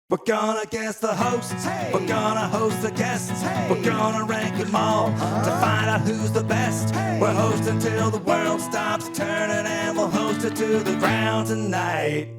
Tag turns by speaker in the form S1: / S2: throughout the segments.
S1: We're gonna guess the hosts, hey. We're gonna host the guests, hey. We're gonna rank them all to find out who's the best. Hey. We're hosting till the world stops turning, and we'll host it to the ground tonight.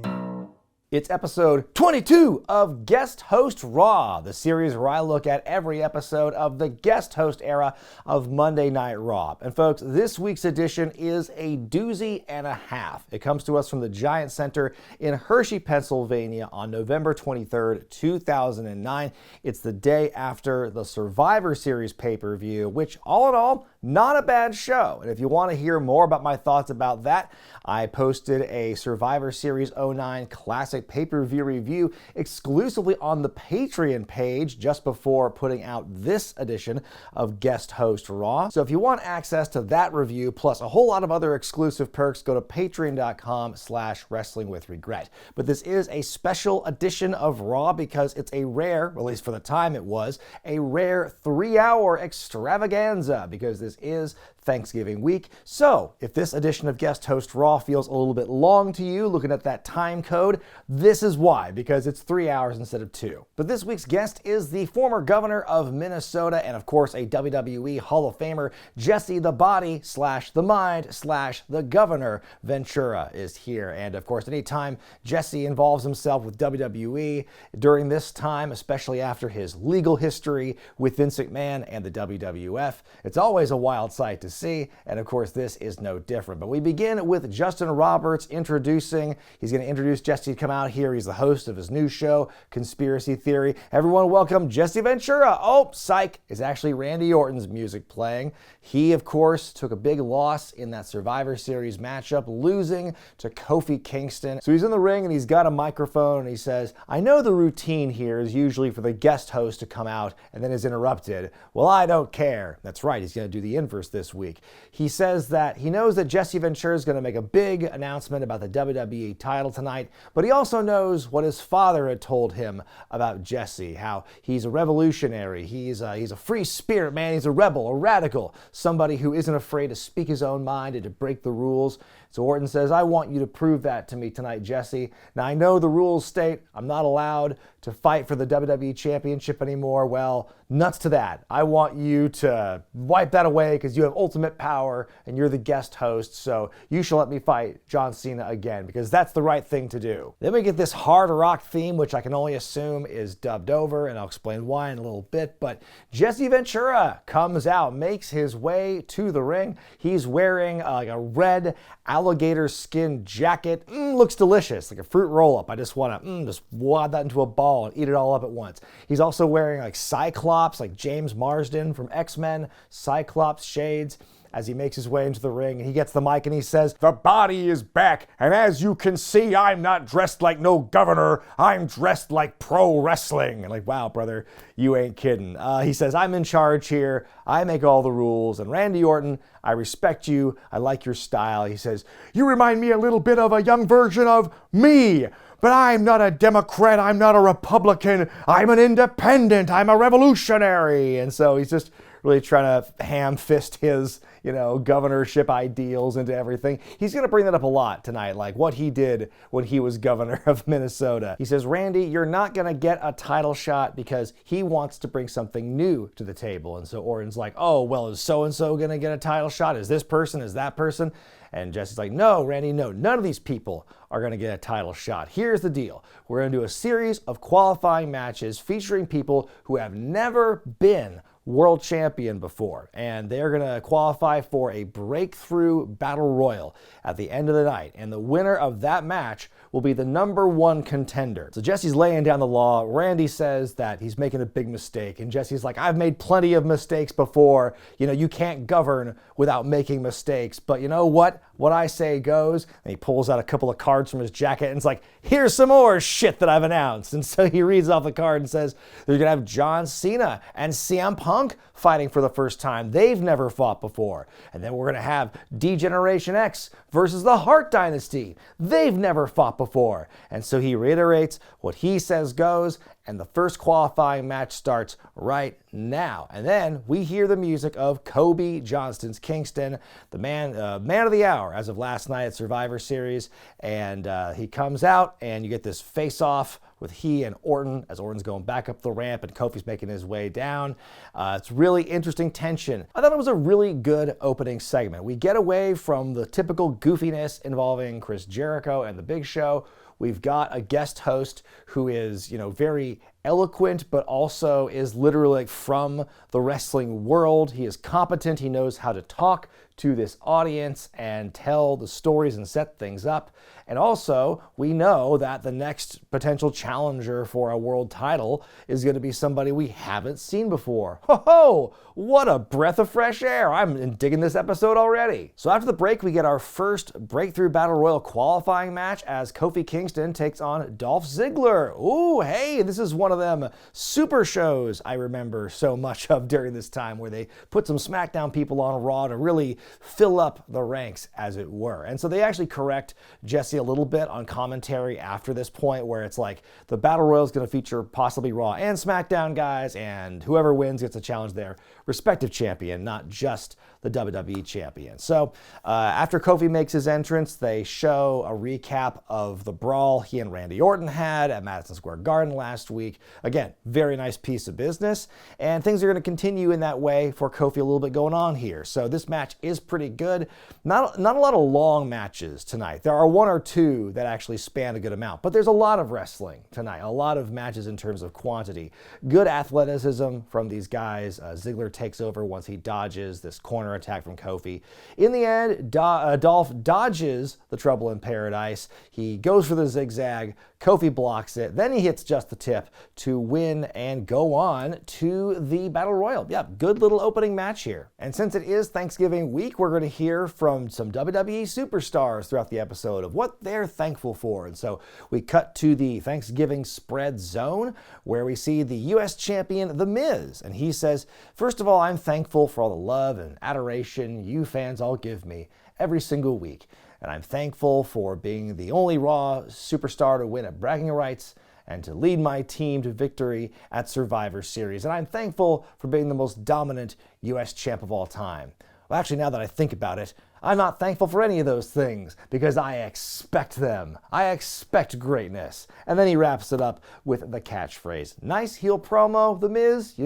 S2: It's episode 22 of Guest Host Raw, the series where I look at every episode of the guest host era of Monday Night Raw. And folks, this week's edition is a doozy and a half. It comes to us from the Giant Center in Hershey, Pennsylvania on November 23rd, 2009. It's the day after the Survivor Series pay-per-view, which all in all, not a bad show. And if you want to hear more about my thoughts about that, I posted a Survivor Series 09 classic pay-per-view review exclusively on the Patreon page just before putting out this edition of Guest Host Raw. So if you want access to that review plus a whole lot of other exclusive perks, go to patreon.com/wrestlingwithregret. But this is a special edition of Raw because it's a rare, at least for the time it was, a rare 3-hour extravaganza because this is Thanksgiving week. So if this edition of Guest Host Raw feels a little bit long to you, looking at that time code, this is why, because it's 3 hours instead of 2. But this week's guest is the former governor of Minnesota and of course a WWE Hall of Famer, Jesse the Body / the Mind / the Governor Ventura is here. And of course, anytime Jesse involves himself with WWE during this time, especially after his legal history with Vince McMahon and the WWF, it's always a wild sight to see, and of course this is no different. But we begin with Justin Roberts introducing. He's going to introduce Jesse to come out here. He's the host of his new show, Conspiracy Theory. Everyone welcome Jesse Ventura. Oh, psych, it's actually Randy Orton's music playing. He, of course, took a big loss in that Survivor Series matchup, losing to Kofi Kingston. So he's in the ring and he's got a microphone and he says, I know the routine here is usually for the guest host to come out and then is interrupted. Well, I don't care. That's right, he's going to do the inverse this week. He says that he knows that Jesse Ventura is going to make a big announcement about the WWE title tonight, but he also knows what his father had told him about Jesse, how he's a revolutionary, he's a free spirit, man, he's a rebel, a radical, somebody who isn't afraid to speak his own mind and to break the rules. So Orton says, I want you to prove that to me tonight, Jesse. Now, I know the rules state I'm not allowed to fight for the WWE Championship anymore. Well, nuts to that. I want you to wipe that away because you have ultimate power and you're the guest host, so you shall let me fight John Cena again because that's the right thing to do. Then we get this hard rock theme, which I can only assume is dubbed over, and I'll explain why in a little bit, but Jesse Ventura comes out, makes his way to the ring. He's wearing like a red alligator skin jacket. Looks delicious, like a fruit roll-up. I just want to just wad that into a ball and eat it all up at once. He's also wearing like Cyclops, like James Marsden from X-Men, Cyclops shades as he makes his way into the ring, and he gets the mic and he says, the body is back, and as you can see, I'm not dressed like no governor, I'm dressed like pro wrestling. And like, wow, brother, you ain't kidding. He says, I'm in charge here, I make all the rules, and Randy Orton, I respect you, I like your style. He says, you remind me a little bit of a young version of me. But I'm not a Democrat, I'm not a Republican, I'm an independent, I'm a revolutionary. And so he's just really trying to ham-fist his, governorship ideals into everything. He's going to bring that up a lot tonight, like what he did when he was governor of Minnesota. He says, Randy, you're not going to get a title shot because he wants to bring something new to the table. And so Orton's like, oh, well, is so-and-so going to get a title shot? Is this person? Is that person? And Jesse's like, no, Randy, no, none of these people are going to get a title shot. Here's the deal. We're going to do a series of qualifying matches featuring people who have never been world champion before, and they're going to qualify for a breakthrough battle royal at the end of the night, and the winner of that match will be the #1 contender. So Jesse's laying down the law. Randy says that he's making a big mistake, and Jesse's like, I've made plenty of mistakes before. You can't govern without making mistakes, but you know what? What I say goes. And he pulls out a couple of cards from his jacket and it's like, here's some more shit that I've announced. And so he reads off the card and says, they're going to have John Cena and CM Punk fighting for the first time. They've never fought before. And then we're going to have D-Generation X versus the Hart Dynasty. They've never fought before. And so he reiterates what he says goes, And the first qualifying match starts right now. And then we hear the music of Kobe Johnston's Kingston, the man of the hour as of last night at Survivor Series. And he comes out, and you get this face-off with he and Orton, as Orton's going back up the ramp and Kofi's making his way down. It's really interesting tension. I thought it was a really good opening segment. We get away from the typical goofiness involving Chris Jericho and The Big Show. We've got a guest host who is, very eloquent, but also is literally from the wrestling world. He is competent. He knows how to talk to this audience and tell the stories and set things up. And also, we know that the next potential challenger for a world title is going to be somebody we haven't seen before. Ho ho! What a breath of fresh air. I'm digging this episode already. So after the break, we get our first Breakthrough Battle Royal qualifying match as Kofi Kingston takes on Dolph Ziggler. Ooh, hey, this is one of them super shows I remember so much of during this time, where they put some SmackDown people on Raw to really fill up the ranks, as it were. And so they actually correct Jesse a little bit on commentary after this point, where it's like the Battle Royal is going to feature possibly Raw and SmackDown guys, and whoever wins gets to challenge their respective champion, not just the WWE champion. So after Kofi makes his entrance, they show a recap of the brawl he and Randy Orton had at Madison Square Garden last week. Again, very nice piece of business, and things are going to continue in that way for Kofi a little bit going on here. So this match is pretty good. Not a lot of long matches tonight. There are one or two that actually span a good amount, but there's a lot of wrestling tonight, a lot of matches in terms of quantity. Good athleticism from these guys. Ziggler takes over once he dodges this corner attack from Kofi. In the end, Dolph dodges the Trouble in Paradise. He goes for the zigzag. Kofi blocks it. Then he hits just the tip to win and go on to the Battle Royal. Yeah, good little opening match here. And since it is Thanksgiving week, we're going to hear from some WWE superstars throughout the episode of what they're thankful for. And so we cut to the Thanksgiving spread zone, where we see the U.S. champion, The Miz. And he says, "First of all, I'm thankful for all the love and adoration you fans all give me every single week. And I'm thankful for being the only Raw superstar to win at bragging rights and to lead my team to victory at Survivor Series. And I'm thankful for being the most dominant U.S. champ of all time." Well, actually, now that I think about it, I'm not thankful for any of those things because I expect them. I expect greatness. And then he wraps it up with the catchphrase. Nice heel promo, The Miz,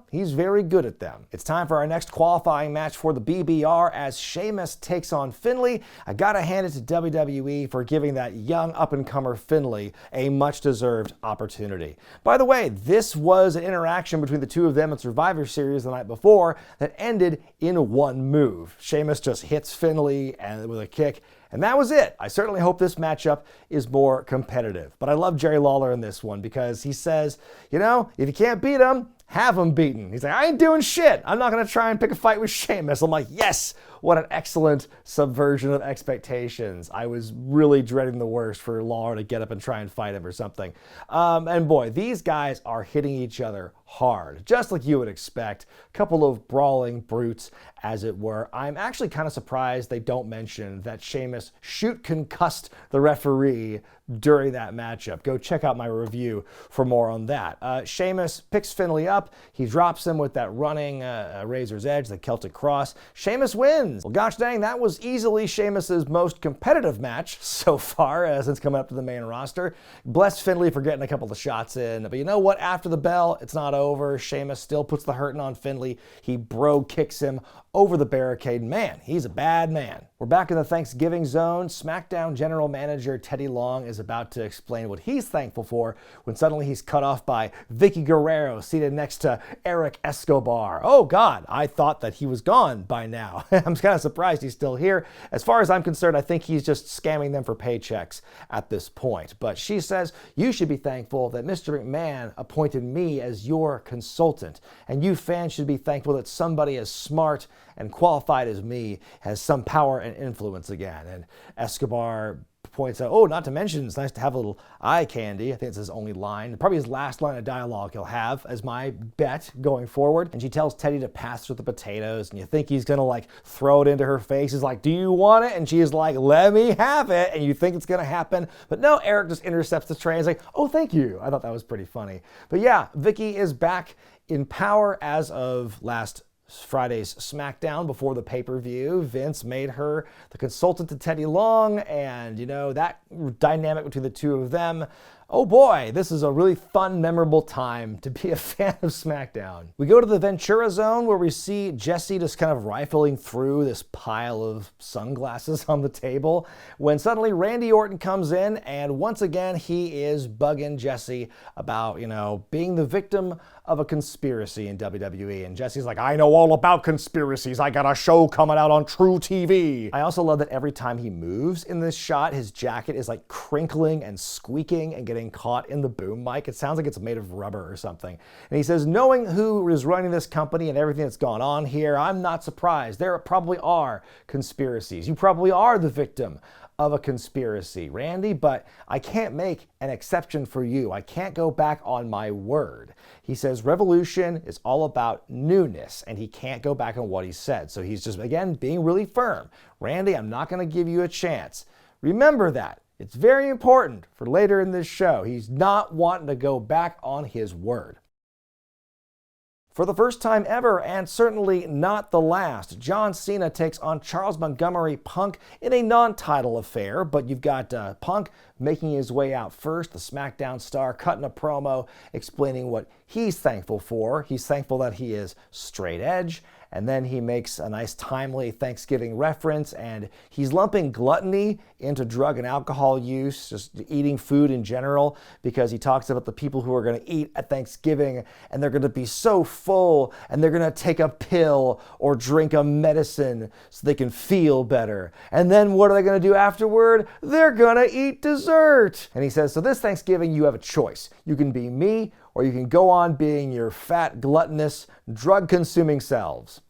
S2: he's very good at them. It's time for our next qualifying match for the BBR as Sheamus takes on Finlay. I gotta hand it to WWE for giving that young up-and-comer Finlay a much-deserved opportunity. By the way, this was an interaction between the two of them at Survivor Series the night before that ended in one move. Sheamus just hits Finlay and with a kick, and that was it. I certainly hope this matchup is more competitive. But I love Jerry Lawler in this one because he says, if you can't beat him, have him beaten. He's like, I ain't doing shit. I'm not going to try and pick a fight with Sheamus. I'm like, yes, what an excellent subversion of expectations. I was really dreading the worst for Lawler to get up and try and fight him or something. And boy, these guys are hitting each other hard, just like you would expect. A couple of brawling brutes, as it were. I'm actually kind of surprised they don't mention that Sheamus concussed the referee during that matchup. Go check out my review for more on that. Sheamus picks Finlay up. He drops him with that running Razor's Edge, the Celtic Cross. Sheamus wins. Well, gosh dang, that was easily Sheamus's most competitive match so far since coming up to the main roster. Bless Finlay for getting a couple of shots in. But you know what? After the bell, it's not over. Sheamus still puts the hurting on Finlay. He bro kicks him over the barricade. Man, he's a bad man. We're back in the Thanksgiving zone. SmackDown General Manager Teddy Long is about to explain what he's thankful for when suddenly he's cut off by Vicky Guerrero seated next to Eric Escobar. Oh God, I thought that he was gone by now. I'm kind of surprised he's still here. As far as I'm concerned, I think he's just scamming them for paychecks at this point. But she says, you should be thankful that Mr. McMahon appointed me as your consultant. And you fans should be thankful that somebody as smart and qualified as me has some power and influence again. And Escobar points out, oh, not to mention, it's nice to have a little eye candy. I think it's his only line, probably his last line of dialogue he'll have as my bet going forward. And she tells Teddy to pass her the potatoes, and you think he's gonna like throw it into her face. He's like, do you want it? And she's like, let me have it. And you think it's gonna happen, but no, Eric just intercepts the tray and is like, oh, thank you. I thought that was pretty funny. But yeah, Vicky is back in power as of last Friday's SmackDown before the pay-per-view. Vince made her the consultant to Teddy Long, and you know, that dynamic between the two of them, oh boy, this is a really fun, memorable time to be a fan of SmackDown. We go to the Ventura zone where we see Jesse just kind of rifling through this pile of sunglasses on the table when suddenly Randy Orton comes in, and once again he is bugging Jesse about, you know, being the victim of a conspiracy in WWE. And Jesse's like, I know all about conspiracies. I got a show coming out on True TV. I also love that every time he moves in this shot, his jacket is like crinkling and squeaking and getting caught in the boom mic. It sounds like it's made of rubber or something. And he says, knowing who is running this company and everything that's gone on here, I'm not surprised. There probably are conspiracies. You probably are the victim of a conspiracy, Randy, but I can't make an exception for you. I can't go back on my word. He says revolution is all about newness, and he can't go back on what he said. So he's just, again, being really firm. Randy, I'm not going to give you a chance. Remember that. It's very important for later in this show. He's not wanting to go back on his word. For the first time ever, and certainly not the last, John Cena takes on Charles Montgomery Punk in a non-title affair, but you've got Punk making his way out first, the SmackDown star cutting a promo explaining what he's thankful for. He's thankful that he is straight edge, and then he makes a nice timely Thanksgiving reference, and he's lumping gluttony into drug and alcohol use, just eating food in general, because he talks about the people who are going to eat at Thanksgiving, and they're going to be so full, and they're going to take a pill or drink a medicine so they can feel better. And then what are they going to do afterward? They're going to eat dessert. And he says, so this Thanksgiving, you have a choice. You can be me, or you can go on being your fat, gluttonous, drug-consuming selves.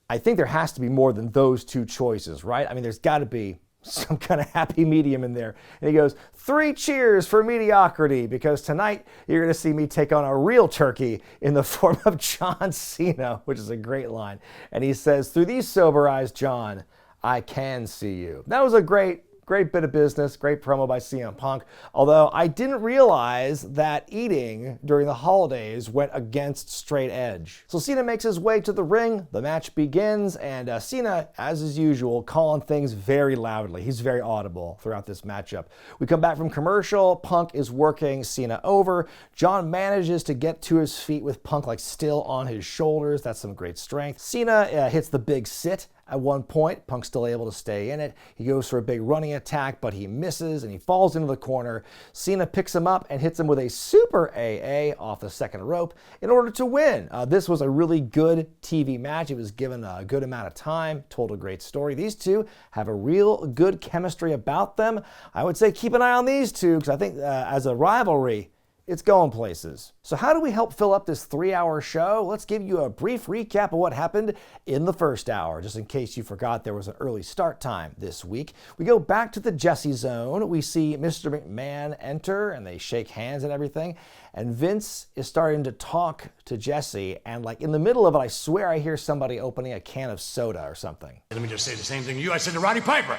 S2: I think there has to be more than those two choices, right? I mean, there's got to be some kind of happy medium in there. And he goes, 3 cheers for mediocrity, because tonight you're going to see me take on a real turkey in the form of John Cena, which is a great line. And he says, through these sober eyes, John, I can see you. That was a great bit of business, great promo by CM Punk, although I didn't realize that eating during the holidays went against straight edge. So Cena makes his way to the ring, the match begins, and Cena, as is usual, calling things very loudly. He's very audible throughout this matchup. We come back from commercial, Punk is working Cena over. John manages to get to his feet with Punk like still on his shoulders. That's some great strength. Cena hits the big sit. At one point, Punk's still able to stay in it. He goes for a big running attack, but he misses and he falls into the corner. Cena picks him up and hits him with a super AA off the second rope in order to win. This was a really good TV match. It was given a good amount of time, told a great story. These two have a real good chemistry about them. I would say keep an eye on these two, because I think as a rivalry, it's going places. So how do we help fill up this 3-hour show? Let's give you a brief recap of what happened in the first hour, just in case you forgot there was an early start time this week. We go back to the Jesse zone. We see Mr. McMahon enter, and they shake hands and everything. And Vince is starting to talk to Jesse, and like in the middle of it, I swear I hear somebody opening a can of soda or something.
S3: Let me just say the same thing to you I said to Roddy Piper.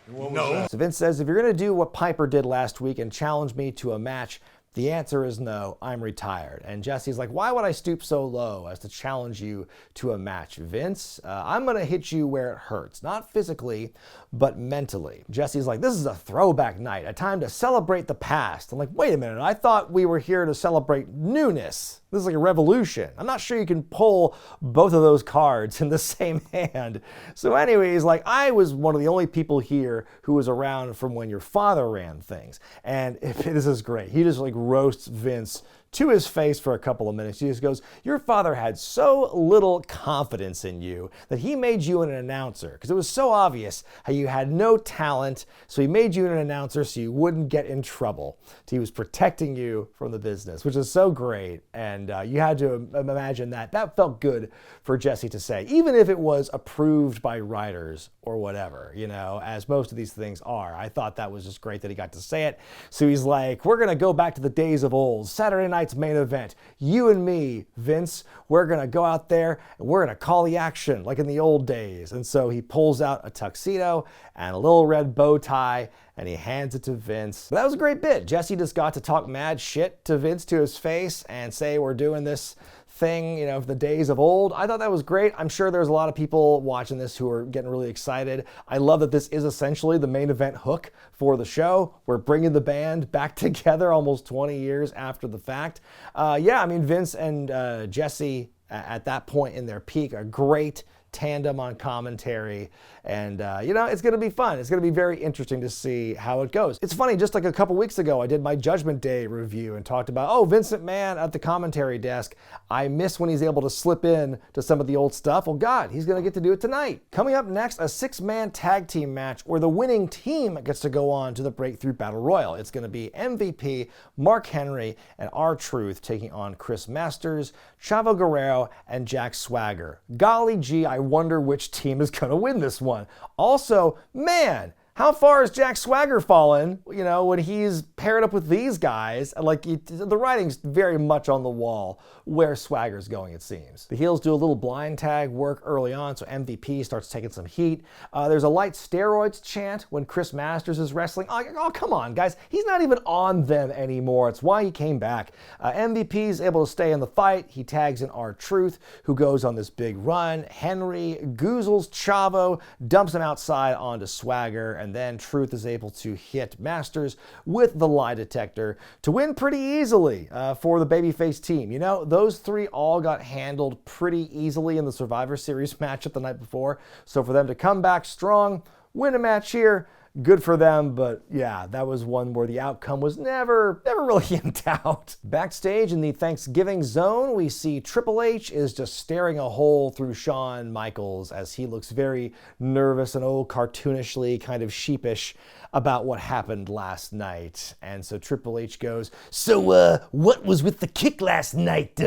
S3: No.
S2: So Vince says, if you're going to do what Piper did last week and challenge me to a match, the answer is no, I'm retired. And Jesse's like, why would I stoop so low as to challenge you to a match, Vince? I'm going to hit you where it hurts, not physically, but mentally. Jesse's like, this is a throwback night, a time to celebrate the past. I'm like, wait a minute, I thought we were here to celebrate newness. This is like a revolution. I'm not sure you can pull both of those cards in the same hand. So anyways, like, I was one of the only people here who was around from when your father ran things. And this is great. He just like roasts Vince to his face for a couple of minutes. He just goes, your father had so little confidence in you that he made you an announcer because it was so obvious how you had no talent. So he made you an announcer so you wouldn't get in trouble. He was protecting you from the business, which is so great. And you had to imagine that. That felt good for Jesse to say, even if it was approved by writers or whatever, you know, as most of these things are. I thought that was just great that he got to say it. So he's like, we're going to go back to the days of old. Saturday night's main event. You and me, Vince, we're going to go out there and we're going to call the action like in the old days. And so he pulls out a tuxedo and a little red bow tie and he hands it to Vince. That was a great bit. Jesse just got to talk mad shit to Vince to his face and say, we're doing this thing, you know, of the days of old. I thought that was great. I'm sure there's a lot of people watching this who are getting really excited. I love that this is essentially the main event hook for the show. We're bringing the band back together almost 20 years after the fact. Yeah, I mean, Vince and Jesse at that point in their peak are great tandem on commentary, and you know, it's going to be fun. It's going to be very interesting to see how it goes. It's funny, just like a couple weeks ago I did my Judgment Day review and talked about, oh, Vince McMahon at the commentary desk. I miss when he's able to slip in to some of the old stuff. Well, God, he's going to get to do it tonight. Coming up next, a 6-man tag team match where the winning team gets to go on to the Breakthrough Battle Royal. It's going to be MVP, Mark Henry, and R-Truth taking on Chris Masters, Chavo Guerrero, and Jack Swagger. Golly gee, I wonder which team is going to win this one. Also, man, how far has Jack Swagger fallen, you know, when he's paired up with these guys? Like, the writing's very much on the wall where Swagger's going, it seems. The heels do a little blind tag work early on, so MVP starts taking some heat. There's a light steroids chant when Chris Masters is wrestling. Oh, come on, guys. He's not even on them anymore. It's why he came back. MVP's able to stay in the fight. He tags in R-Truth, who goes on this big run. Henry goozles Chavo, dumps him outside onto Swagger, and then Truth is able to hit Masters with the lie detector to win pretty easily for the babyface team. You know, those three all got handled pretty easily in the Survivor Series matchup the night before. So for them to come back strong, win a match here, good for them, but yeah, that was one where the outcome was never really in doubt. Backstage in the Thanksgiving zone, we see Triple H is just staring a hole through Shawn Michaels as he looks very nervous and cartoonishly kind of sheepish about what happened last night. And so Triple H goes, so what was with the kick last night?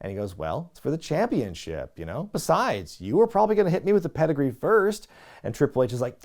S2: And he goes, well, it's for the championship, you know? Besides, you were probably going to hit me with the pedigree first. And Triple H is like,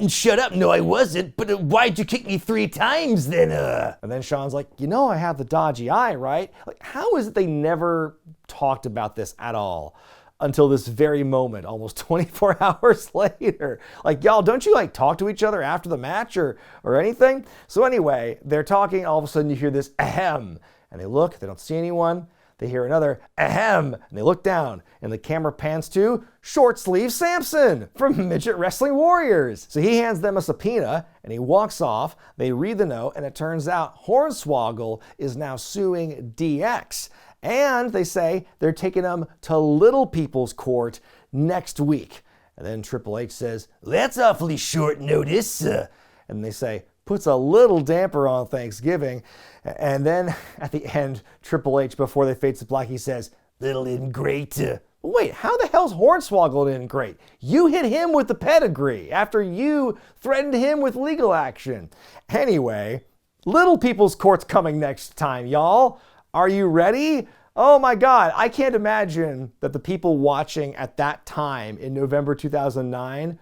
S2: shut up, no I wasn't, but why'd you kick me 3 times then? And then Shawn's like, you know I have the dodgy eye, right? Like, how is it they never talked about this at all until this very moment, almost 24 hours later? Like, y'all, don't you like talk to each other after the match or anything? So anyway, they're talking, all of a sudden you hear this ahem, and they look, they don't see anyone. They hear another ahem, and they look down, and the camera pans to Short Sleeve Samson from Midget Wrestling Warriors. So he hands them a subpoena, and he walks off. They read the note, and it turns out Hornswoggle is now suing DX. And they say they're taking him to Little People's Court next week. And then Triple H says, that's awfully short notice. And they say, puts a little damper on Thanksgiving. And then at the end, Triple H, before they fade to black, he says, little ingrate. Wait, how the hell's Hornswoggle ingrate? You hit him with the pedigree after you threatened him with legal action. Anyway, Little People's Court's coming next time, y'all. Are you ready? Oh my God, I can't imagine that the people watching at that time in November 2009,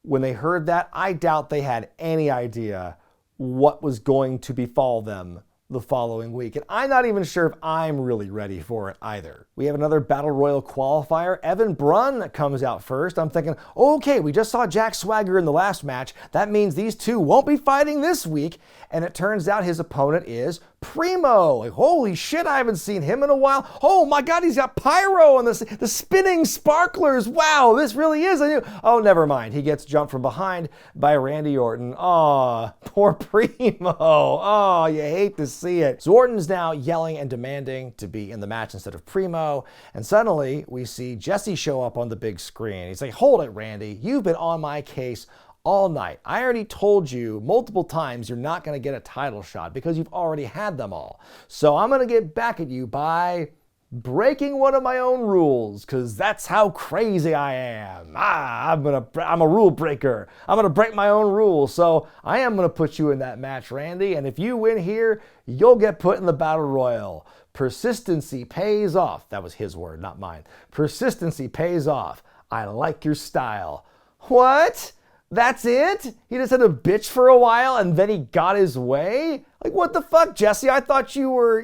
S2: when they heard that, I doubt they had any idea what was going to befall them the following week. And I'm not even sure if I'm really ready for it either. We have another Battle Royal qualifier. Evan Brunn comes out first. I'm thinking, okay, we just saw Jack Swagger in the last match. That means these two won't be fighting this week. And it turns out his opponent is Primo. Like, holy shit, I haven't seen him in a while. Oh my God, he's got pyro and the spinning sparklers. Wow, this really is a new... Oh, never mind. He gets jumped from behind by Randy Orton. Aw, poor Primo. Oh, you hate to see it. So Orton's now yelling and demanding to be in the match instead of Primo. And suddenly we see Jesse show up on the big screen. He's like, hold it, Randy. You've been on my case all night. I already told you multiple times you're not going to get a title shot because you've already had them all. So I'm going to get back at you by breaking one of my own rules, because that's how crazy I am. I'm a rule breaker. I'm going to break my own rules. So I am going to put you in that match, Randy. And if you win here, you'll get put in the Battle Royal. Persistency pays off. That was his word, not mine. Persistency pays off. I like your style. What? That's it? He just had to bitch for a while and then he got his way? Like, what the fuck, Jesse? I thought you were,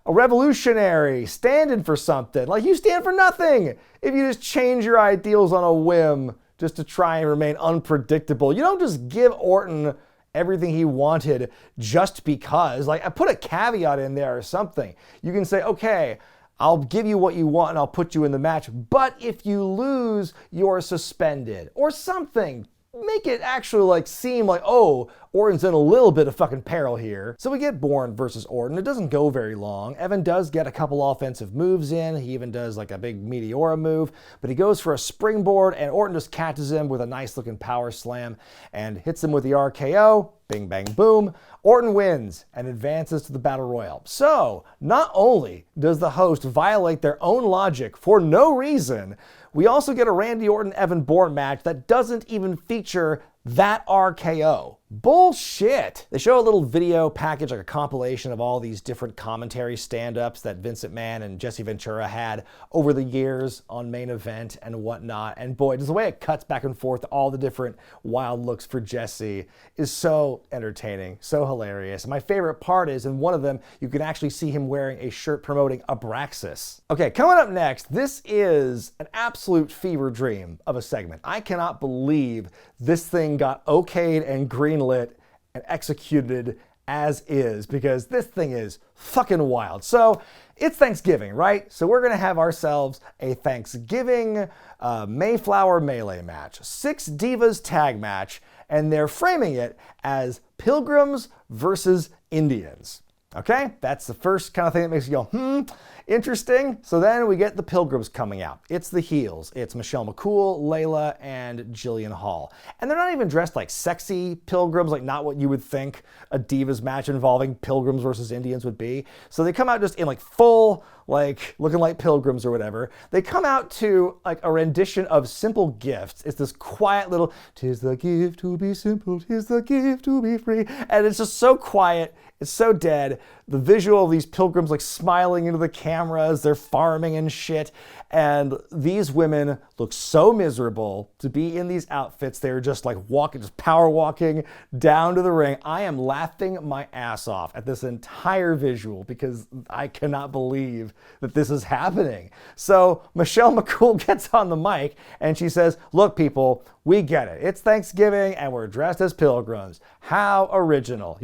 S2: a revolutionary, standing for something. Like, you stand for nothing if you just change your ideals on a whim just to try and remain unpredictable. You don't just give Orton everything he wanted just because. Like, I put a caveat in there or something. You can say, okay, I'll give you what you want and I'll put you in the match, but if you lose, you're suspended or something. Make it actually seem like, oh, Orton's in a little bit of fucking peril here. So we get Bourne versus Orton. It doesn't go very long. Evan does get a couple offensive moves in. He even does a big Meteora move, but he goes for a springboard and Orton just catches him with a nice looking power slam and hits him with the RKO. Bing, bang, boom. Orton wins and advances to the Battle Royal. So not only does the host violate their own logic for no reason, we also get a Randy Orton-Evan Bourne match that doesn't even feature that RKO. Bullshit. They show a little video package, like a compilation of all these different commentary stand-ups that Vince McMahon and Jesse Ventura had over the years on Main Event and whatnot. And boy, just the way it cuts back and forth, all the different wild looks for Jesse is so entertaining, so hilarious. And my favorite part is, in one of them, you can actually see him wearing a shirt promoting Abraxas. Okay, coming up next, this is an absolute fever dream of a segment. I cannot believe this thing got okayed and greenlit and executed as is, because this thing is fucking wild. So it's Thanksgiving, right? So we're gonna have ourselves a Thanksgiving Mayflower melee match, 6 Divas tag match, and they're framing it as Pilgrims versus Indians. Okay, that's the first kind of thing that makes you go, interesting. So then we get the Pilgrims coming out. It's the heels. It's Michelle McCool, Layla, and Jillian Hall. And they're not even dressed like sexy Pilgrims, like not what you would think a Divas match involving Pilgrims versus Indians would be. So they come out just in full, looking like Pilgrims or whatever. They come out to a rendition of Simple Gifts. It's this quiet little, "'Tis the gift to be simple, 'tis the gift to be free." And it's just so quiet. It's so dead. The visual of these pilgrims smiling into the cameras, they're farming and shit. And these women look so miserable to be in these outfits. They're just walking, just power walking down to the ring. I am laughing my ass off at this entire visual because I cannot believe that this is happening. So Michelle McCool gets on the mic and she says, "Look, people, we get it. It's Thanksgiving and we're dressed as pilgrims. How original.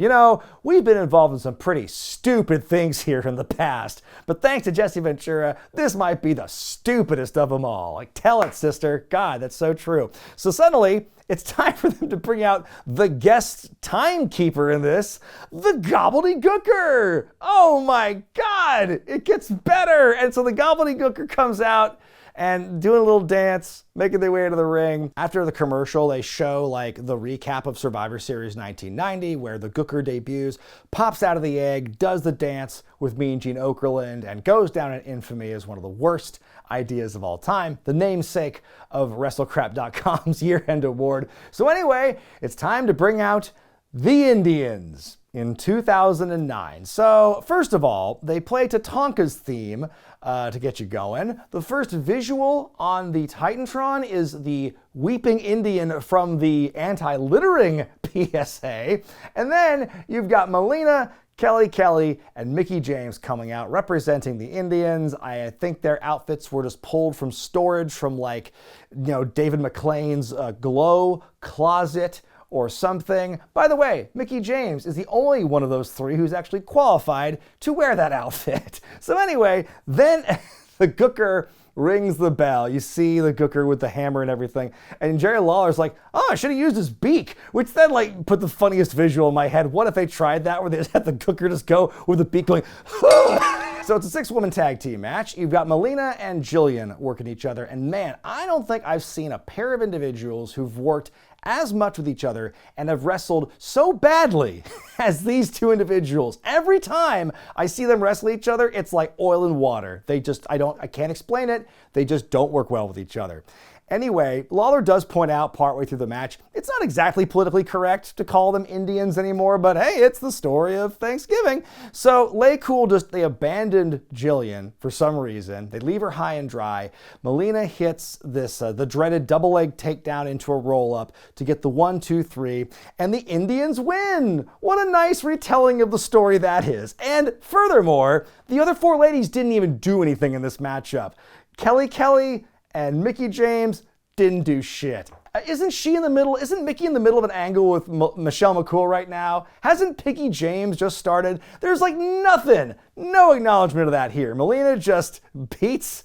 S2: We've been involved in some pretty stupid things here in the past, but thanks to Jesse Ventura, this might be the stupidest of them all." Tell it, sister. God, that's so true. So suddenly, it's time for them to bring out the guest timekeeper in this, the Gobbledygooker. Oh my God, it gets better. And so the Gobbledygooker comes out and doing a little dance, making their way to the ring. After the commercial, they show the recap of Survivor Series 1990, where the Gooker debuts, pops out of the egg, does the dance with Mean Gene Okerlund, and goes down in infamy as one of the worst ideas of all time, the namesake of WrestleCrap.com's year-end award. So anyway, it's time to bring out the Indians in 2009. So first of all, they play Tatanka's theme to get you going. The first visual on the Titantron is the weeping Indian from the anti-littering PSA. And then you've got Melina, Kelly, and Mickie James coming out representing the Indians. I think their outfits were just pulled from storage from David McLean's Glow closet or something. By the way, Mickie James is the only one of those three who's actually qualified to wear that outfit. So anyway, then the Gooker rings the bell. You see the Gooker with the hammer and everything. And Jerry Lawler's like, "Oh, I should have used his beak," which then put the funniest visual in my head. What if they tried that where they just had the Gooker just go with the beak going, So it's a 6-woman tag team match. You've got Melina and Jillian working each other. And man, I don't think I've seen a pair of individuals who've worked as much with each other and have wrestled so badly as these two individuals. Every time I see them wrestle each other, it's like oil and water. I can't explain it. They just don't work well with each other. Anyway, Lawler does point out partway through the match, it's not exactly politically correct to call them Indians anymore, but hey, it's the story of Thanksgiving. So Lay Cool they abandoned Jillian for some reason. They leave her high and dry. Melina hits the dreaded double leg takedown into a roll up to get the 1, 2, 3, and the Indians win. What a nice retelling of the story that is. And furthermore, the other 4 ladies didn't even do anything in this matchup. Kelly and Mickie James didn't do shit. Isn't Mickey in the middle of an angle with Michelle McCool right now? Hasn't Mickie James just started? There's like nothing. No acknowledgement of that here. Melina just beats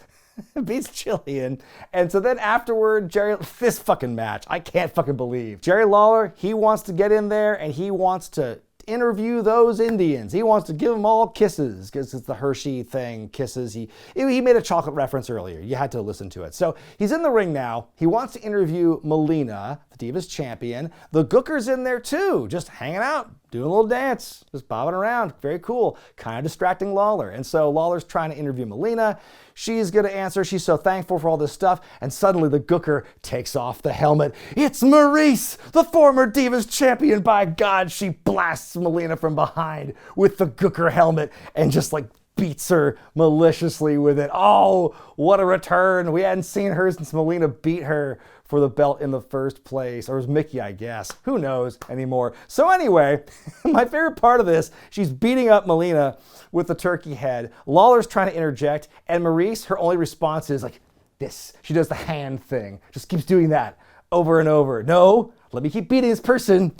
S2: Jillian. And so then afterward, this fucking match, I can't fucking believe. Jerry Lawler, he wants to get in there and he wants to interview those Indians. He wants to give them all kisses because it's the Hershey thing, kisses. He made a chocolate reference earlier. You had to listen to it. So he's in the ring now. He wants to interview Melina, the Divas champion. The Gooker's in there too, just hanging out, doing a little dance, just bobbing around. Very cool. Kind of distracting Lawler. And so Lawler's trying to interview Melina. She's going to answer. She's so thankful for all this stuff. And suddenly the Gooker takes off the helmet. It's Maurice, the former Divas champion. By God, she blasts Melina from behind with the Gooker helmet and just like beats her maliciously with it. Oh, what a return. We hadn't seen her since Melina beat her for the belt in the first place. Or it was Mickie, I guess. Who knows anymore. So anyway, my favorite part of this, she's beating up Melina with the turkey head. Lawler's trying to interject, and Maurice, her only response is like this. She does the hand thing. Just keeps doing that over and over. No, let me keep beating this person.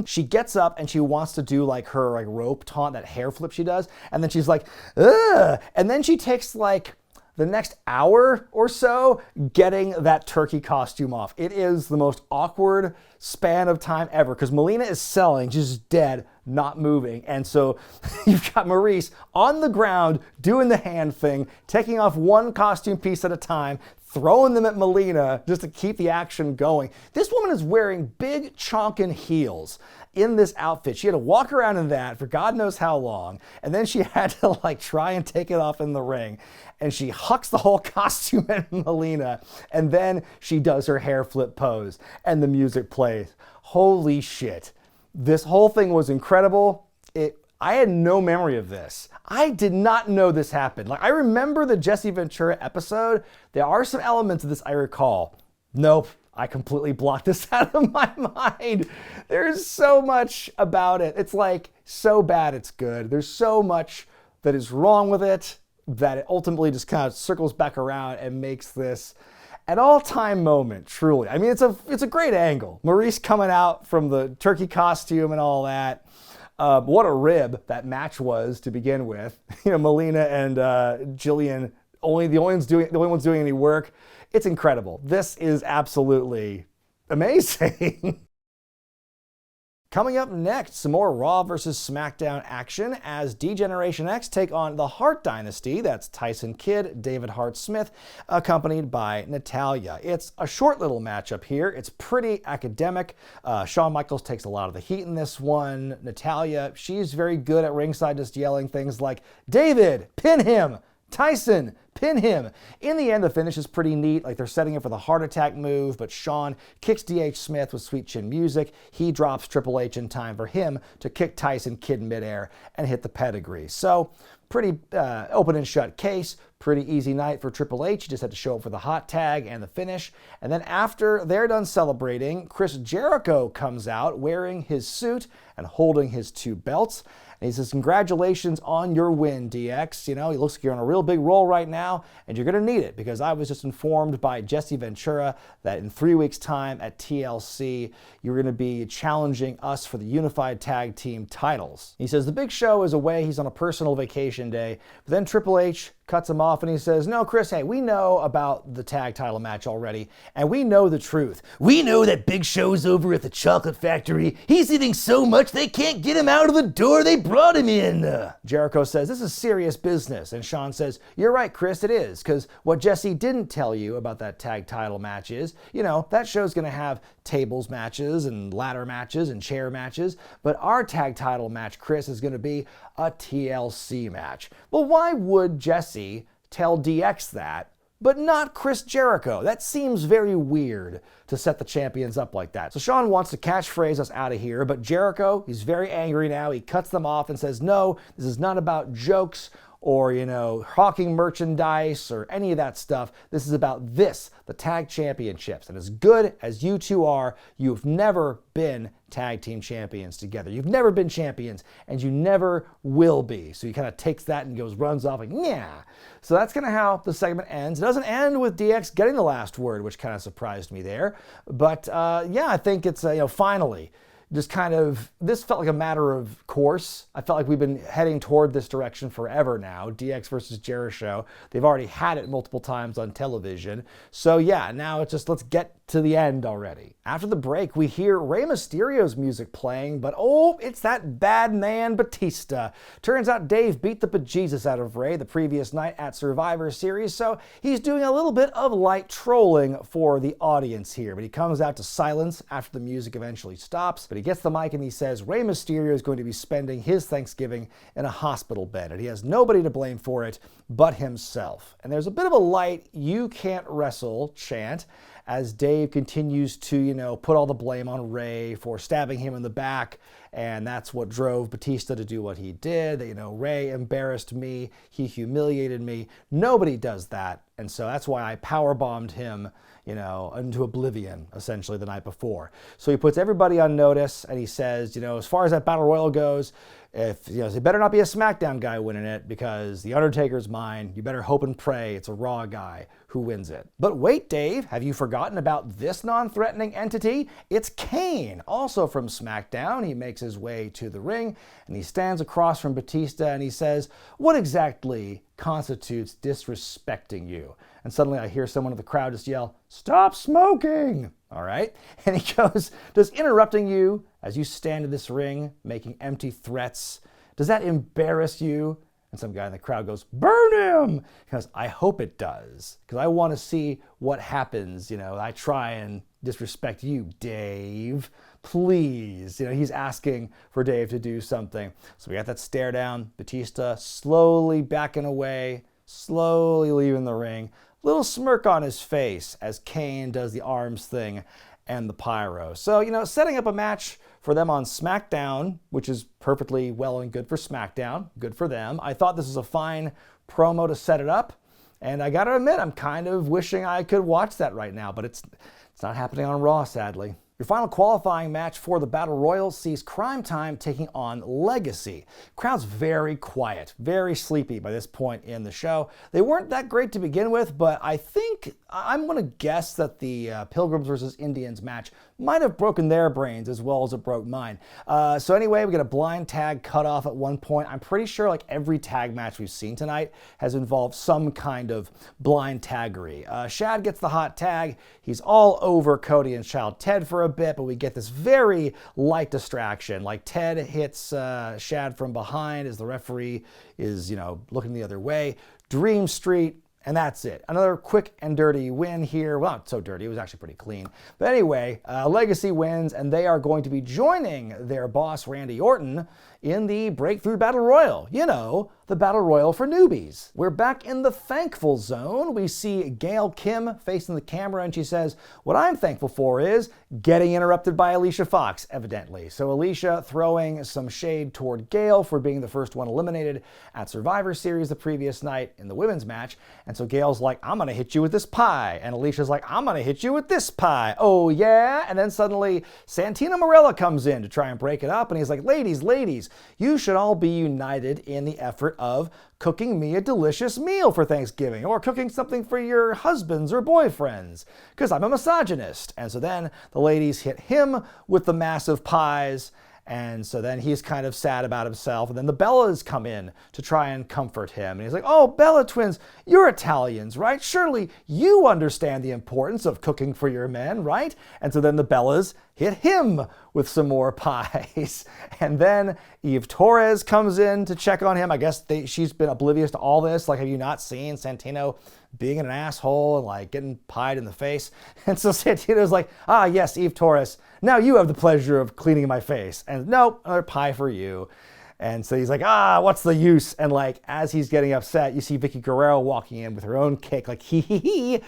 S2: She gets up and she wants to do like her like rope taunt, that hair flip she does. And then she's like, ugh. And then she takes like the next hour or so getting that turkey costume off. It is the most awkward span of time ever because Melina is selling, she's just dead, not moving. And so you've got Maurice on the ground doing the hand thing, taking off one costume piece at a time, throwing them at Melina just to keep the action going. This woman is wearing big chonkin heels in this outfit. She had to walk around in that for God knows how long. And then she had to like try and take it off in the ring. And she hucks the whole costume at Melina. And then she does her hair flip pose and the music plays. Holy shit. This whole thing was incredible. I had no memory of this. I did not know this happened. Like, I remember the Jesse Ventura episode. There are some elements of this I recall. Nope, I completely blocked this out of my mind. There's so much about it. It's like so bad it's good. There's so much that is wrong with it that it ultimately just kind of circles back around and makes this an all-time moment, truly. I mean, it's a great angle. Maurice coming out from the turkey costume and all that. What a rib that match was to begin with. You know, Melina and Jillian, the only ones doing any work. It's incredible. This is absolutely amazing. Coming up next, some more Raw versus SmackDown action as D-Generation X take on the Hart Dynasty. That's Tyson Kidd, David Hart Smith, accompanied by Natalya. It's a short little matchup here. It's pretty academic. Shawn Michaels takes a lot of the heat in this one. Natalya, she's very good at ringside just yelling things like, David, pin him! Tyson, pin him. In the end, the finish is pretty neat. Like, they're setting up for the heart attack move, but Shawn kicks D.H. Smith with sweet chin music. He drops Triple H in time for him to kick Tyson Kidd midair and hit the pedigree. So, pretty open and shut case. Pretty easy night for Triple H. He just had to show up for the hot tag and the finish. And then after they're done celebrating, Chris Jericho comes out wearing his suit and holding his 2 belts. And he says, congratulations on your win, DX. You know, he looks like you're on a real big roll right now, and you're going to need it because I was just informed by Jesse Ventura that in 3 weeks' time at TLC, you're going to be challenging us for the Unified Tag Team titles. He says the Big Show is away. He's on a personal vacation day. But then Triple H cuts him off and he says, no, Chris, hey, we know about the tag title match already, and we know the truth. We know that Big Show's over at the chocolate factory. He's eating so much they can't get him out of the door they brought him in. Jericho says, this is serious business. And Shawn says, you're right, Chris, it is. Because what Jesse didn't tell you about that tag title match is, that show's going to have tables matches and ladder matches and chair matches. But our tag title match, Chris, is going to be a TLC match. Well, why would Jesse tell DX that, but not Chris Jericho? That seems very weird to set the champions up like that. So Shawn wants to catchphrase us out of here, but Jericho, he's very angry now. He cuts them off and says, no, this is not about jokes or, hawking merchandise or any of that stuff. This is about the tag championships. And as good as you two are, you've never been tag team champions together. You've never been champions, and you never will be. So he kind of takes that and runs off like, yeah. So that's kind of how the segment ends. It doesn't end with DX getting the last word, which kind of surprised me there. But I think it's, finally, just this felt like a matter of course. I felt like we've been heading toward this direction forever now. DX versus Jericho. They've already had it multiple times on television. So now it's just, let's get to the end already. After the break, we hear Rey Mysterio's music playing, but it's that bad man Batista. Turns out Dave beat the bejesus out of Rey the previous night at Survivor Series, so he's doing a little bit of light trolling for the audience here. But he comes out to silence after the music eventually stops. But he gets the mic and he says Rey Mysterio is going to be spending his Thanksgiving in a hospital bed, and he has nobody to blame for it but himself. And there's a bit of a light "you can't wrestle" chant as Dave continues to, put all the blame on Rey for stabbing him in the back. And that's what drove Batista to do what he did. Rey embarrassed me. He humiliated me. Nobody does that. And so that's why I powerbombed him, into oblivion, essentially, the night before. So he puts everybody on notice and he says, as far as that battle royal goes, if, it better not be a SmackDown guy winning it because The Undertaker's mine. You better hope and pray it's a Raw guy who wins it. But wait, Dave, have you forgotten about this non-threatening entity? It's Kane, also from SmackDown. He makes his way to the ring and he stands across from Batista and he says, what exactly constitutes disrespecting you? And suddenly I hear someone in the crowd just yell, stop smoking! All right? And he goes, does interrupting you as you stand in this ring making empty threats, does that embarrass you? And some guy in the crowd goes, burn him! He goes, I hope it does, because I want to see what happens. I try and disrespect you, Dave. Please. He's asking for Dave to do something. So we got that stare down. Batista slowly backing away, slowly leaving the ring. Little smirk on his face as Kane does the arms thing and the pyro. So, setting up a match for them on SmackDown, which is perfectly well and good for SmackDown, good for them. I thought this was a fine promo to set it up, and I gotta admit, I'm kind of wishing I could watch that right now, but it's not happening on Raw, sadly. Your final qualifying match for the Battle Royal sees Crime Time taking on Legacy. Crowd's very quiet, very sleepy by this point in the show. They weren't that great to begin with, but I'm going to guess that the Pilgrims versus Indians match might have broken their brains as well as it broke mine. So anyway, we get a blind tag cut off at one point. I'm pretty sure every tag match we've seen tonight has involved some kind of blind taggery. Shad gets the hot tag. He's all over Cody and Child Ted for a bit, but we get this very light distraction. Ted hits Shad from behind as the referee is, looking the other way. Dream Street. And that's it. Another quick and dirty win here. Well, not so dirty. It was actually pretty clean. But anyway, Legacy wins, and they are going to be joining their boss, Randy Orton, in the Breakthrough Battle Royal. The Battle Royal for newbies. We're back in the thankful zone. We see Gail Kim facing the camera, and she says, what I'm thankful for is getting interrupted by Alicia Fox, evidently. So Alicia throwing some shade toward Gail for being the first one eliminated at Survivor Series the previous night in the women's match. And so Gail's like, I'm going to hit you with this pie. And Alicia's like, I'm going to hit you with this pie. Oh, yeah? And then suddenly Santino Marella comes in to try and break it up. And he's like, ladies, you should all be united in the effort of cooking me a delicious meal for Thanksgiving, or cooking something for your husbands or boyfriends, because I'm a misogynist. And so then the ladies hit him with the massive pies, And so then he's kind of sad about himself. And then the Bellas come in to try and comfort him. And he's like, oh, Bella twins, you're Italians, right? Surely you understand the importance of cooking for your men, right? And so then the Bellas hit him with some more pies. And then Eve Torres comes in to check on him. I guess she's been oblivious to all this. Like, have you not seen Santino being an asshole and like getting pied in the face? And so Santino's like, ah, yes, Eve Torres, now you have the pleasure of cleaning my face. And nope, another pie for you. And so he's like, ah, what's the use? And like, as he's getting upset, you see Vicky Guerrero walking in with her own cake, like, hee hee hee.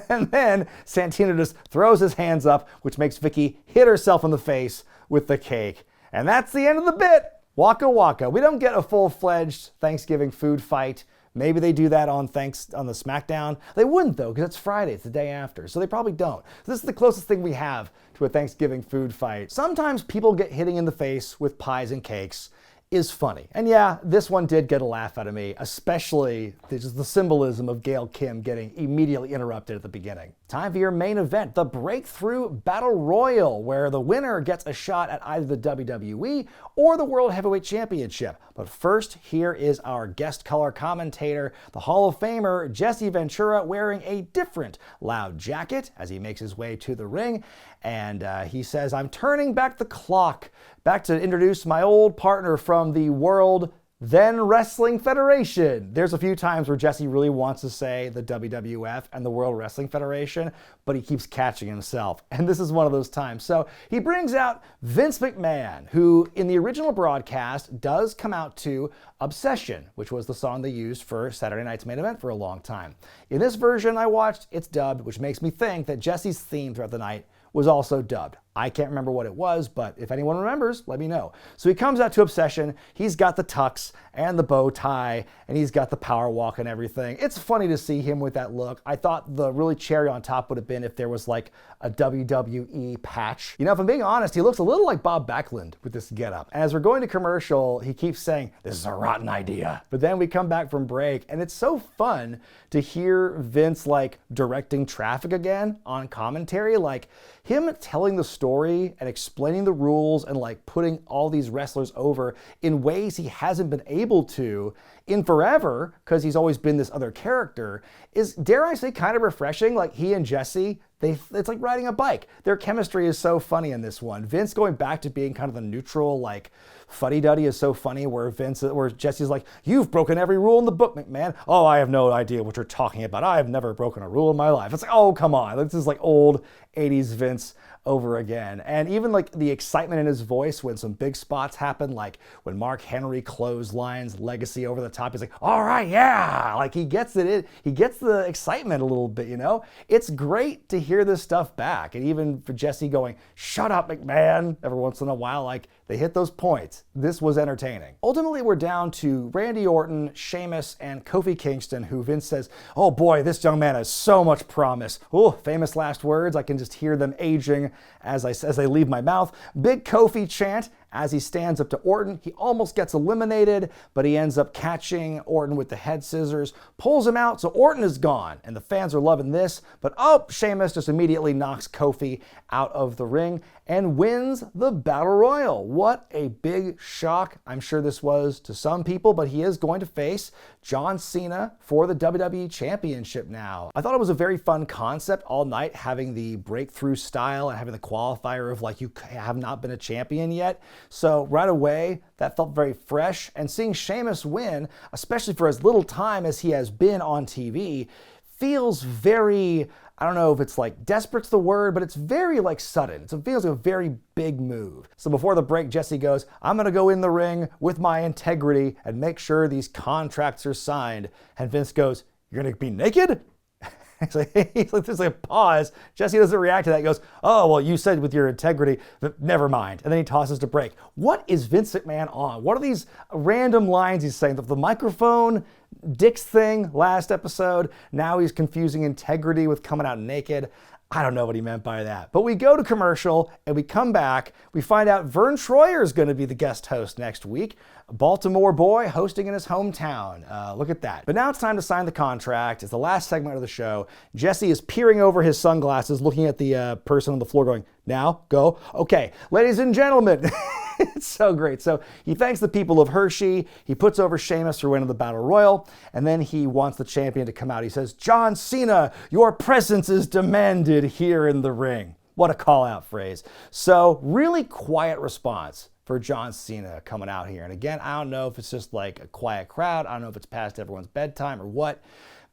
S2: And then Santino just throws his hands up, which makes Vicky hit herself in the face with the cake. And that's the end of the bit. Waka waka. We don't get a full-fledged Thanksgiving food fight. Maybe they do that on the SmackDown. They wouldn't though, because it's Friday, it's the day after. So they probably don't. So this is the closest thing we have to a Thanksgiving food fight. Sometimes people get hitting in the face with pies and cakes is funny. And yeah, this one did get a laugh out of me, especially just the symbolism of Gail Kim getting immediately interrupted at the beginning. Time for your main event, the Breakthrough Battle Royal, where the winner gets a shot at either the WWE or the World Heavyweight Championship. But first, here is our guest color commentator, the Hall of Famer Jesse Ventura, wearing a different loud jacket as he makes his way to the ring. And he says, I'm turning back the clock, back to introduce my old partner from the World Then Wrestling Federation. There's a few times where Jesse really wants to say the WWF and the World Wrestling Federation, but he keeps catching himself. And this is one of those times. So he brings out Vince McMahon, who in the original broadcast does come out to Obsession, which was the song they used for Saturday night's main event for a long time. In this version I watched, it's dubbed, which makes me think that Jesse's theme throughout the night was also dubbed. I can't remember what it was, but if anyone remembers, let me know. So he comes out to Obsession, he's got the tux and the bow tie, and he's got the power walk and everything. It's funny to see him with that look. I thought the really cherry on top would have been if there was like a WWE patch. You know, if I'm being honest, he looks a little like Bob Backlund with this getup. And as we're going to commercial, he keeps saying, this is a rotten idea. But then we come back from break, and it's so fun to hear Vince like directing traffic again on commentary, like him telling the story and explaining the rules and like putting all these wrestlers over in ways he hasn't been able to in forever, because he's always been this other character, is, dare I say, kind of refreshing. Like he and Jesse, it's like riding a bike. Their chemistry is so funny in this one. Vince going back to being kind of the neutral, like fuddy-duddy is so funny, where Jesse's like, you've broken every rule in the book, McMahon. Oh, I have no idea what you're talking about. I have never broken a rule in my life. It's like, oh, come on. This is like old 80s Vince over again. And even like the excitement in his voice when some big spots happen, like when Mark Henry clotheslines Legacy over the top, he's like, all right, yeah. Like he gets it. He gets the excitement a little bit, you know? It's great to hear this stuff back. And even for Jesse going, shut up, McMahon, every once in a while, like they hit those points. This was entertaining. Ultimately, we're down to Randy Orton, Sheamus, and Kofi Kingston, who Vince says, oh boy, this young man has so much promise. Oh, famous last words. I can just hear them aging as they leave my mouth. Big Kofi chant as he stands up to Orton. He almost gets eliminated, but he ends up catching Orton with the head scissors, pulls him out, so Orton is gone, and the fans are loving this, but oh, Sheamus just immediately knocks Kofi out of the ring and wins the Battle Royal. What a big shock I'm sure this was to some people, but he is going to face John Cena for the WWE Championship now. I thought it was a very fun concept all night, having the breakthrough style and having the qualifier of like, you have not been a champion yet. So right away, that felt very fresh, and seeing Sheamus win, especially for as little time as he has been on TV, feels very, I don't know if it's like desperate's the word, but it's very like sudden. It feels like a very big move. So before the break, Jesse goes, I'm gonna go in the ring with my integrity and make sure these contracts are signed. And Vince goes, you're gonna be naked? He's like, there's like a pause. Jesse doesn't react to that. He goes, oh, well, you said with your integrity, but never mind. And then he tosses to break. What is Vince McMahon on? What are these random lines he's saying? The microphone, Dick's thing last episode. Now he's confusing integrity with coming out naked. I don't know what he meant by that. But we go to commercial and we come back. We find out Vern Troyer is going to be the guest host next week. A Baltimore boy hosting in his hometown. Look at that. But now it's time to sign the contract. It's the last segment of the show. Jesse is peering over his sunglasses, looking at the person on the floor going, now, go. Okay, ladies and gentlemen. It's so great. So he thanks the people of Hershey. He puts over Sheamus for winning the Battle Royal. And then he wants the champion to come out. He says, John Cena, your presence is demanded here in the ring. What a call-out phrase. So really quiet response for John Cena coming out here. And again, I don't know if it's just like a quiet crowd. I don't know if it's past everyone's bedtime or what.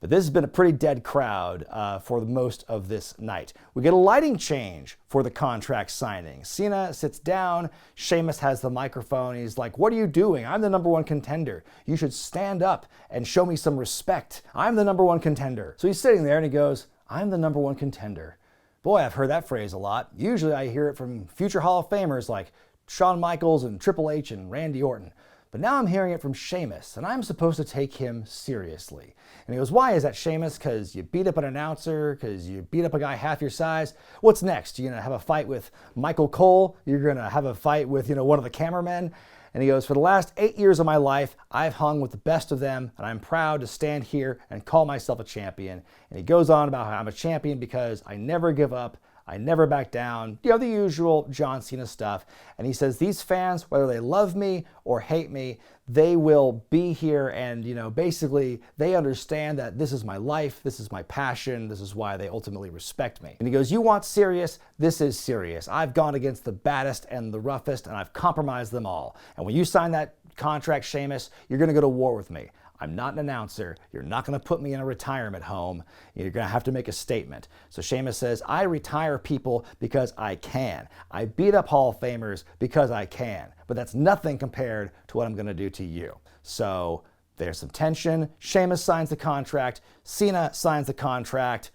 S2: But this has been a pretty dead crowd for the most of this night. We get a lighting change for the contract signing. Cena sits down. Sheamus has the microphone. He's like, what are you doing? I'm the #1 contender. You should stand up and show me some respect. I'm the #1 contender. So he's sitting there and he goes, I'm the #1 contender. Boy, I've heard that phrase a lot. Usually I hear it from future Hall of Famers like Shawn Michaels and Triple H and Randy Orton. But now I'm hearing it from Sheamus, and I'm supposed to take him seriously. And he goes, why is that, Sheamus? Because you beat up an announcer? Because you beat up a guy half your size? What's next? You're going to have a fight with Michael Cole? You're going to have a fight with, one of the cameramen? And he goes, for the last 8 years of my life, I've hung with the best of them, and I'm proud to stand here and call myself a champion. And he goes on about how I'm a champion because I never give up. I never back down, the usual John Cena stuff. And he says these fans, whether they love me or hate me, they will be here and, basically they understand that this is my life, this is my passion, this is why they ultimately respect me. And he goes, you want serious? This is serious. I've gone against the baddest and the roughest and I've compromised them all. And when you sign that contract, Sheamus, you're going to go to war with me. I'm not an announcer. You're not going to put me in a retirement home. You're going to have to make a statement. So Sheamus says, I retire people because I can. I beat up Hall of Famers because I can. But that's nothing compared to what I'm going to do to you. So there's some tension. Sheamus signs the contract. Cena signs the contract.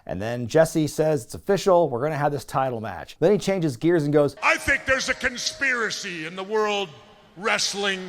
S2: And then Jesse says, it's official. We're going to have this title match. Then he changes gears and goes,
S3: I think there's a conspiracy in the world wrestling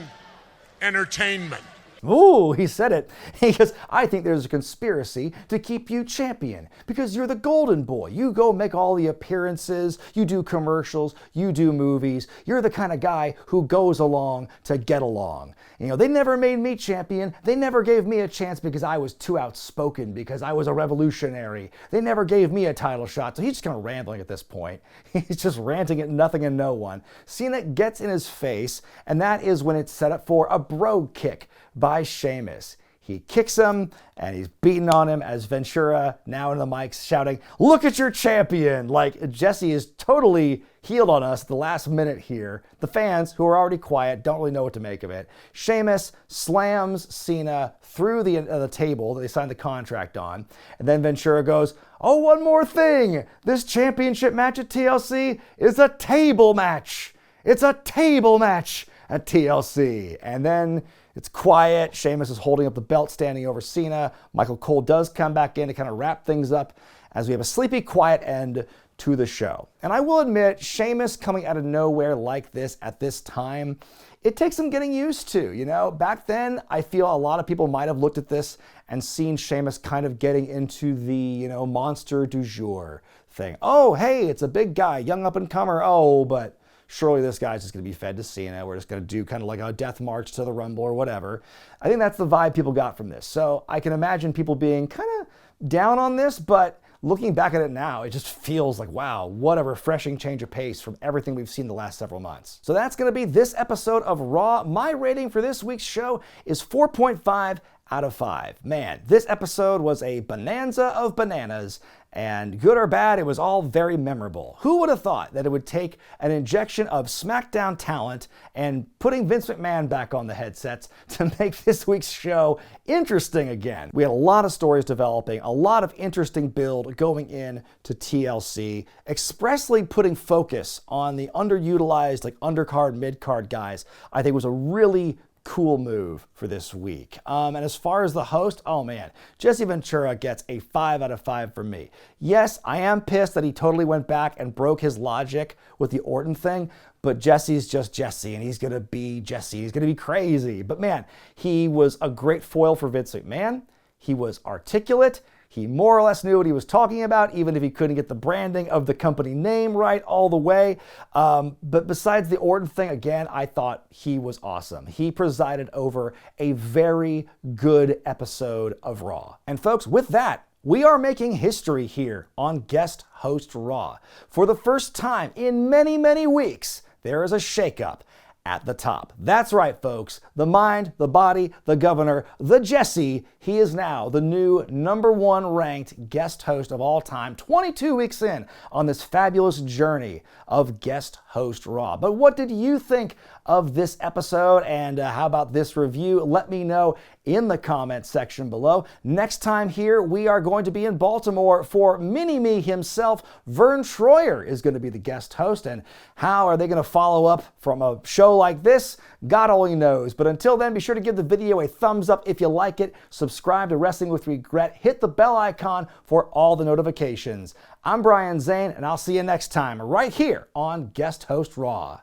S3: entertainment.
S2: Ooh, he said it. He goes, I think there's a conspiracy to keep you champion because you're the golden boy. You go make all the appearances, you do commercials, you do movies. You're the kind of guy who goes along to get along. They never made me champion. They never gave me a chance because I was too outspoken, because I was a revolutionary. They never gave me a title shot. So he's just kind of rambling at this point. He's just ranting at nothing and no one. Cena gets in his face, and that is when it's set up for a brogue kick by Sheamus. He kicks him and he's beating on him as Ventura, now in the mics, shouting, look at your champion! Like Jesse is totally healed on us at the last minute here. The fans, who are already quiet, don't really know what to make of it. Sheamus slams Cena through the table that they signed the contract on. And then Ventura goes, oh, one more thing! This championship match at TLC is a table match! It's a table match at TLC. And then it's quiet. Sheamus is holding up the belt, standing over Cena. Michael Cole does come back in to kind of wrap things up as we have a sleepy, quiet end to the show. And I will admit, Sheamus coming out of nowhere like this at this time, it takes some getting used to. Back then, I feel a lot of people might have looked at this and seen Sheamus kind of getting into the, monster du jour thing. Oh, hey, it's a big guy, young up-and-comer. Oh, but surely this guy's just going to be fed to Cena. We're just going to do kind of like a death march to the Rumble or whatever. I think that's the vibe people got from this. So I can imagine people being kind of down on this, but looking back at it now, it just feels like, wow, what a refreshing change of pace from everything we've seen the last several months. So that's going to be this episode of Raw. My rating for this week's show is 4.5 out of 5. Man, this episode was a bonanza of bananas, and good or bad, it was all very memorable. Who would have thought that it would take an injection of SmackDown talent and putting Vince McMahon back on the headsets to make this week's show interesting again? We had a lot of stories developing, a lot of interesting build going in to TLC, expressly putting focus on the underutilized, like undercard, midcard guys. I think was a really cool move for this week. And as far as the host, oh man, Jesse Ventura gets a 5 out of 5 from me. Yes, I am pissed that he totally went back and broke his logic with the Orton thing, but Jesse's just Jesse, and he's going to be Jesse. He's going to be crazy. But man, he was a great foil for Vince McMahon. He was articulate. He more or less knew what he was talking about, even if he couldn't get the branding of the company name right all the way. But besides the Orton thing, again, I thought he was awesome. He presided over a very good episode of Raw. And folks, with that, we are making history here on Guest Host Raw. For the first time in many, many weeks, there is a shakeup at the top. That's right, folks. The mind, the body, the governor, the Jesse. He is now the new #1 ranked guest host of all time, 22 weeks in on this fabulous journey of guest host Raw. But what did you think of this episode, and how about this review? Let me know in the comment section below. Next time here, we are going to be in Baltimore for Mini-Me himself. Vern Troyer is going to be the guest host, and how are they going to follow up from a show like this? God only knows. But until then, be sure to give the video a thumbs up if you like it. Subscribe to Wrestling with Regret. Hit the bell icon for all the notifications. I'm Brian Zane, and I'll see you next time right here on Guest Host Raw.